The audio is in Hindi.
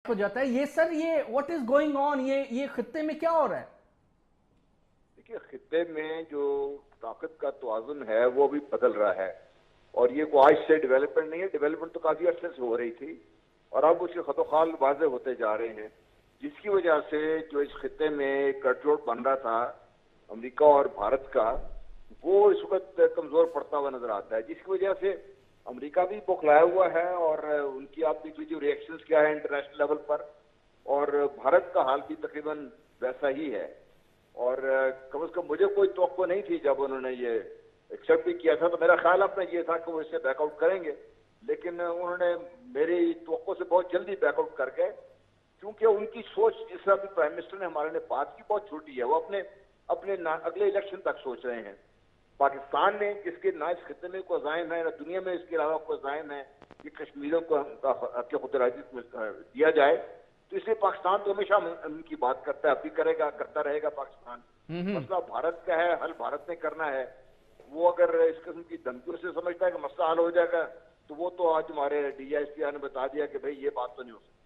हो जाता है। ये सर, ये व्हाट इज गोइंग ऑन, ये खित्ते में क्या हो रहा है? देखिए, खित्ते में जो ताकत का तवाजुन है वो भी बदल रहा है। और ये कोई आज से डेवलपमेंट नहीं है, डेवलपमेंट तो काफी अर्से से हो रही थी और अब उसके खतोखाल वाजे होते जा रहे हैं, जिसकी वजह से जो इस खित्ते में गठजोड़ बन रहा था अमेरिका और भारत का, वो इस वक्त कमजोर पड़ता हुआ नजर आता है। जिसकी वजह से अमेरिका भी बौखलाया हुआ है और उनकी आप देख लीजिए रिएक्शंस क्या है इंटरनेशनल लेवल पर, और भारत का हाल भी तकरीबन वैसा ही है। और कम से कम मुझे कोई तवक्को नहीं थी जब उन्होंने ये एक्सेप्ट भी किया था, तो मेरा ख्याल अपना ये था कि वो इससे बैकआउट करेंगे, लेकिन उन्होंने मेरी तवक्को से बहुत जल्दी बैकआउट कर गए, क्योंकि उनकी सोच, जिस तरह भी प्राइम मिनिस्टर ने हमारे ने बात की, बहुत छोटी है। वो अपने अपने अगले इलेक्शन तक सोच रहे हैं। पाकिस्तान ने, जिसके ना इस खिते में कोई अज़ाइम है ना दुनिया में इसके अलावा कोई अज़ाइम है कि कश्मीरियों को खुदराजी दिया जाए, तो इसलिए पाकिस्तान तो हमेशा उनकी बात करता है, अभी करेगा, करता रहेगा पाकिस्तान। हम्म। मसला भारत का है, हल भारत ने करना है। वो अगर इस किस्म की धमकियों से समझता है कि मसला हल हो जाएगा, तो वो तो आज हमारे DISP ने बता दिया कि भाई ये बात तो नहीं हो सकती।